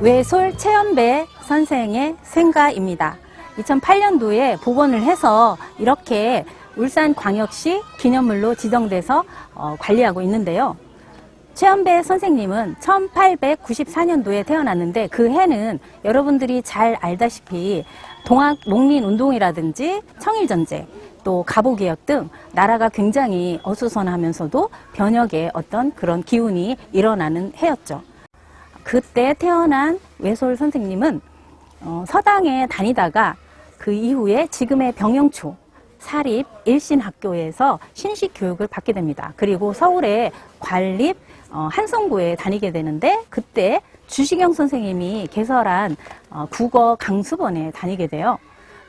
외솔 최연배 선생의 생가입니다. 2008년도에 복원을 해서 이렇게 울산광역시 기념물로 지정돼서 관리하고 있는데요. 최연배 선생님은 1894년도에 태어났는데 그 해는 여러분들이 잘 알다시피 동학 농민운동이라든지 청일전쟁, 또 갑오개혁 등 나라가 굉장히 어수선하면서도 변혁의 어떤 그런 기운이 일어나는 해였죠. 그때 태어난 외솔 선생님은 서당에 다니다가 그 이후에 지금의 병영초 사립 일신학교에서 신식 교육을 받게 됩니다. 그리고 서울의 관립 한성고에 다니게 되는데 그때 주시경 선생님이 개설한 국어 강수본에 다니게 돼요.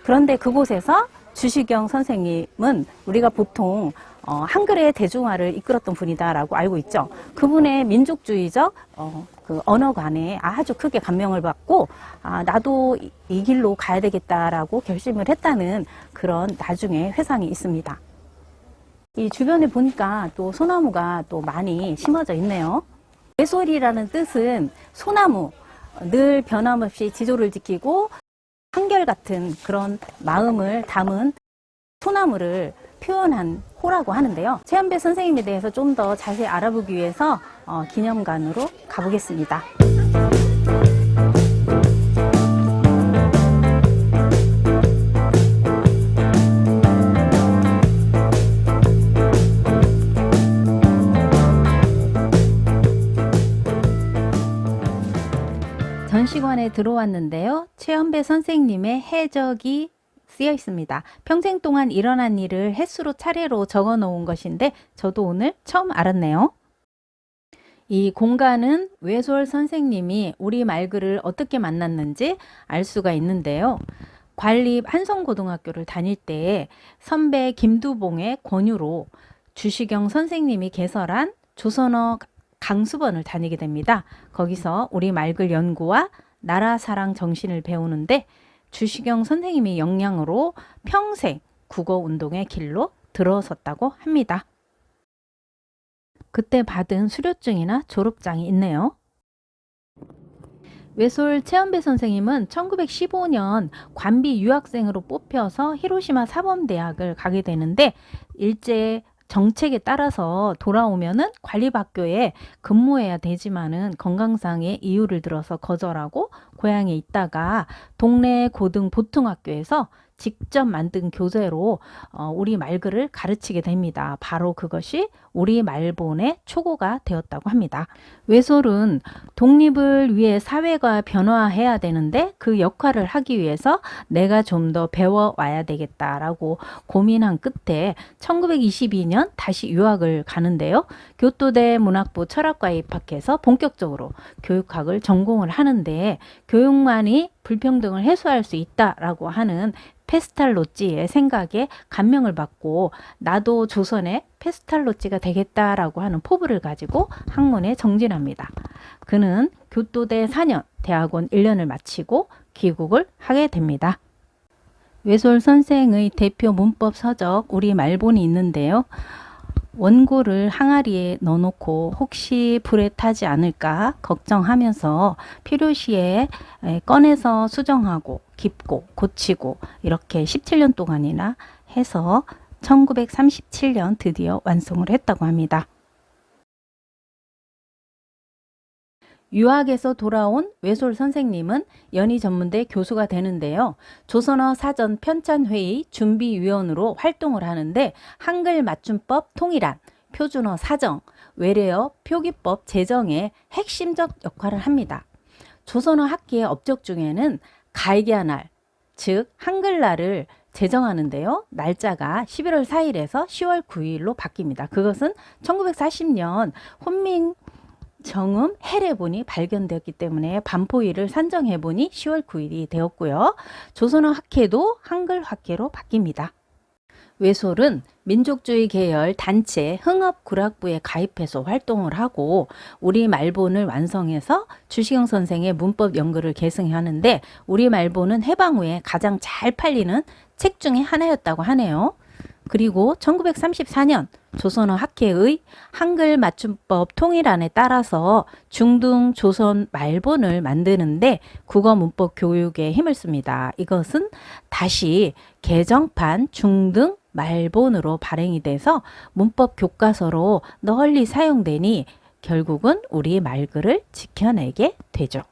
그런데 그곳에서 주시경 선생님은 우리가 보통 한글의 대중화를 이끌었던 분이다라고 알고 있죠. 그분의 민족주의적 그 언어관에 아주 크게 감명을 받고 나도 이 길로 가야 되겠다라고 결심을 했다는 그런 나중에 회상이 있습니다. 이 주변에 보니까 또 소나무가 또 많이 심어져 있네요. 외솔이라는 뜻은 소나무, 늘 변함없이 지조를 지키고 한결같은 그런 마음을 담은 소나무를 표현한 호라고 하는데요. 최연배 선생님에 대해서 좀 더 자세히 알아보기 위해서 기념관으로 가보겠습니다. 전시관에 들어왔는데요. 최연배 선생님의 해적이 쓰여 있습니다. 평생 동안 일어난 일을 횟수로 차례로 적어 놓은 것인데 저도 오늘 처음 알았네요. 이 공간은 외솔 선생님이 우리 말글을 어떻게 만났는지 알 수가 있는데요. 관립 한성고등학교를 다닐 때 선배 김두봉의 권유로 주시경 선생님이 개설한 조선어 강수본을 다니게 됩니다. 거기서 우리 말글 연구와 나라 사랑 정신을 배우는데 주시경 선생님의 영향으로 평생 국어운동의 길로 들어섰다고 합니다. 그때 받은 수료증이나 졸업장이 있네요. 외솔 최연배 선생님은 1915년 관비 유학생으로 뽑혀서 히로시마 사범대학을 가게 되는데 일제 정책에 따라서 돌아오면은 관립학교에 근무해야 되지만은 건강상의 이유를 들어서 거절하고 고향에 있다가 동네 고등 보통학교에서 직접 만든 교재로 우리 말글을 가르치게 됩니다. 바로 그것이 우리 말본의 초고가 되었다고 합니다. 외솔은 독립을 위해 사회가 변화해야 되는데 그 역할을 하기 위해서 내가 좀 더 배워와야 되겠다라고 고민한 끝에 1922년 다시 유학을 가는데요. 교토대 문학부 철학과에 입학해서 본격적으로 교육학을 전공을 하는데 교육만이 불평등을 해소할 수 있다라고 하는 페스탈로찌의 생각에 감명을 받고 나도 조선의 페스탈로찌가 되겠다라고 하는 포부를 가지고 학문에 정진합니다. 그는 교토대 4년, 대학원 1년을 마치고 귀국을 하게 됩니다. 외솔 선생의 대표 문법 서적 우리 말본이 있는데요. 원고를 항아리에 넣어놓고 혹시 불에 타지 않을까 걱정하면서 필요시에 꺼내서 수정하고 깁고 고치고 이렇게 17년 동안이나 해서 1937년 드디어 완성을 했다고 합니다. 유학에서 돌아온 외솔 선생님은 연희전문대 교수가 되는데요. 조선어 사전 편찬회의 준비위원으로 활동을 하는데 한글 맞춤법 통일안, 표준어 사정, 외래어 표기법 제정에 핵심적 역할을 합니다. 조선어 학기의 업적 중에는 가이기한 날, 즉 한글날을 제정하는데요. 날짜가 11월 4일에서 10월 9일로 바뀝니다. 그것은 1940년 혼민 정음 해례본이 발견되었기 때문에 반포일을 산정해보니 10월 9일이 되었고요. 조선어 학회도 한글 학회로 바뀝니다. 외솔은 민족주의 계열 단체 흥업구락부에 가입해서 활동을 하고 우리 말본을 완성해서 주시경 선생의 문법 연구를 계승하는데 우리 말본은 해방 후에 가장 잘 팔리는 책 중에 하나였다고 하네요. 그리고 1934년 조선어 학회의 한글 맞춤법 통일안에 따라서 중등 조선 말본을 만드는데 국어 문법 교육에 힘을 씁니다. 이것은 다시 개정판 중등 말본으로 발행이 돼서 문법 교과서로 널리 사용되니 결국은 우리 말글을 지켜내게 되죠.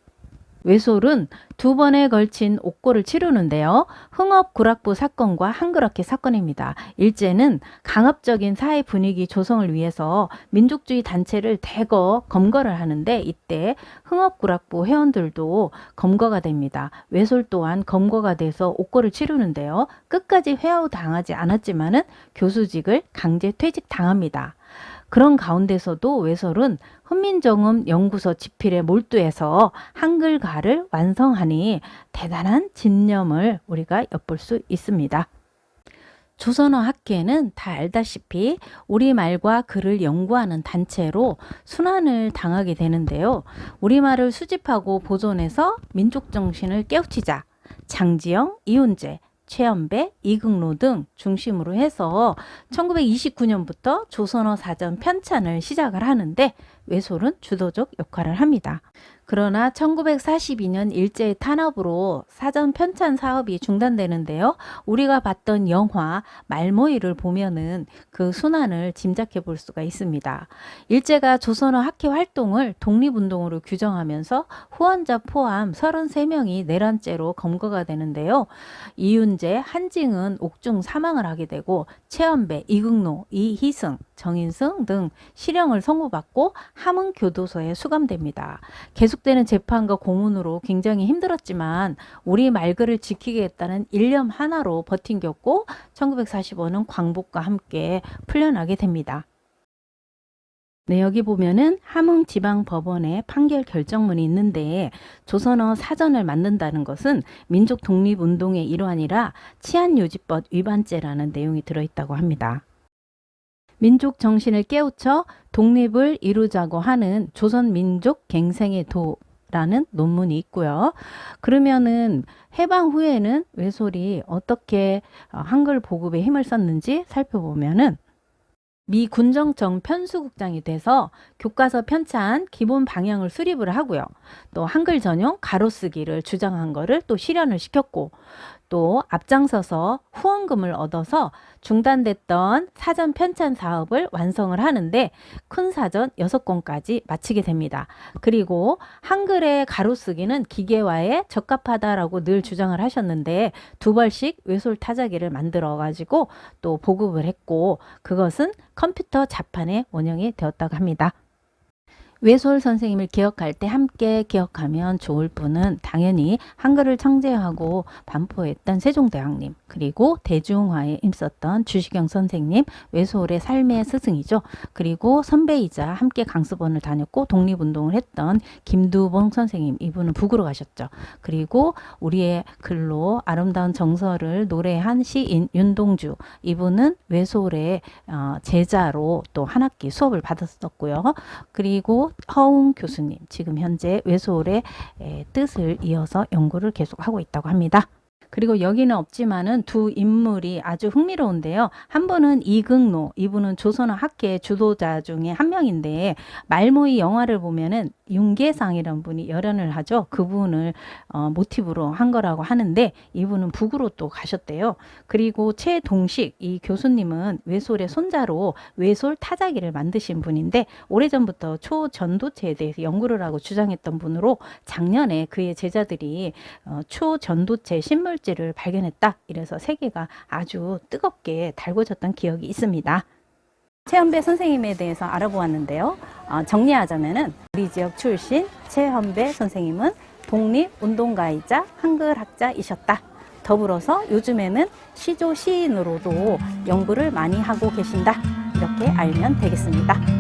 외솔은 두 번에 걸친 옥고를 치르는데요. 흥업구락부 사건과 한글학회 사건입니다. 일제는 강압적인 사회 분위기 조성을 위해서 민족주의 단체를 대거 검거를 하는데 이때 흥업구락부 회원들도 검거가 됩니다. 외솔 또한 검거가 돼서 옥고를 치르는데요. 끝까지 회유당하지 않았지만은 교수직을 강제 퇴직 당합니다. 그런 가운데서도 외솔은 훈민정음 연구소 집필에 몰두해서 한글가를 완성하니 대단한 집념을 우리가 엿볼 수 있습니다. 조선어 학회는 다 알다시피 우리말과 글을 연구하는 단체로 순환을 당하게 되는데요. 우리말을 수집하고 보존해서 민족정신을 깨우치자 장지영, 이훈재, 최연배, 이극로 등 중심으로 해서 1929년부터 조선어 사전 편찬을 시작을 하는데 외솔은 주도적 역할을 합니다. 그러나 1942년 일제의 탄압으로 사전 편찬 사업이 중단되는데요. 우리가 봤던 영화 말모이를 보면은 그 순환을 짐작해 볼 수가 있습니다. 일제가 조선어 학회 활동을 독립운동으로 규정하면서 후원자 포함 33명이 내란죄로 검거가 되는데요. 이윤재, 한징은 옥중 사망을 하게 되고 최연배, 이극노, 이희승, 정인승 등 실형을 선고받고 함흥교도소에 수감됩니다. 계속되는 재판과 고문으로 굉장히 힘들었지만 우리 말글을 지키겠다는 일념 하나로 버틴겼고 1945년 광복과 함께 풀려나게 됩니다. 네, 여기 보면은 함흥지방법원의 판결 결정문이 있는데 조선어 사전을 만든다는 것은 민족 독립운동의 일환이라 치안유지법 위반죄라는 내용이 들어있다고 합니다. 민족 정신을 깨우쳐 독립을 이루자고 하는 조선민족 갱생의 도라는 논문이 있고요. 그러면은 해방 후에는 외솔이 어떻게 한글 보급에 힘을 썼는지 살펴보면은 미 군정청 편수국장이 돼서 교과서 편찬 기본 방향을 수립을 하고요. 또 한글 전용 가로쓰기를 주장한 거를 또 실현을 시켰고 또 앞장서서 후원금을 얻어서 중단됐던 사전 편찬 사업을 완성을 하는데 큰 사전 6권까지 마치게 됩니다. 그리고 한글의 가로쓰기는 기계화에 적합하다라고 늘 주장을 하셨는데 2벌씩 외솔 타자기를 만들어 가지고 또 보급을 했고 그것은 컴퓨터 자판에 원형이 되었다고 합니다. 외솔 선생님을 기억할 때 함께 기억하면 좋을 분은 당연히 한글을 창제하고 반포했던 세종대왕님 그리고 대중화에 힘썼던 주시경 선생님 외솔의 삶의 스승이죠. 그리고 선배이자 함께 강습원을 다녔고 독립운동을 했던 김두봉 선생님 이분은 북으로 가셨죠. 그리고 우리의 글로 아름다운 정서를 노래한 시인 윤동주 이분은 외솔의 제자로 또 한 학기 수업을 받았었고요. 그리고 허웅 교수님 지금 현재 외솔의 뜻을 이어서 연구를 계속하고 있다고 합니다. 그리고 여기는 없지만은 두 인물이 아주 흥미로운데요. 한 분은 이극노, 이분은 조선어 학회 주도자 중에 한 명인데 말모이 영화를 보면은 윤계상이라는 분이 열연을 하죠. 그분을 모티브로 한 거라고 하는데 이분은 북으로 또 가셨대요. 그리고 최동식 이 교수님은 외솔의 손자로 외솔 타자기를 만드신 분인데 오래전부터 초전도체에 대해서 연구를 하고 주장했던 분으로 작년에 그의 제자들이 초전도체 신물질을 발견했다. 이래서 세계가 아주 뜨겁게 달궈졌던 기억이 있습니다. 최연배 선생님에 대해서 알아보았는데요. 정리하자면은 우리 지역 출신 최연배 선생님은 독립운동가이자 한글학자이셨다. 더불어서 요즘에는 시조 시인으로도 연구를 많이 하고 계신다. 이렇게 알면 되겠습니다.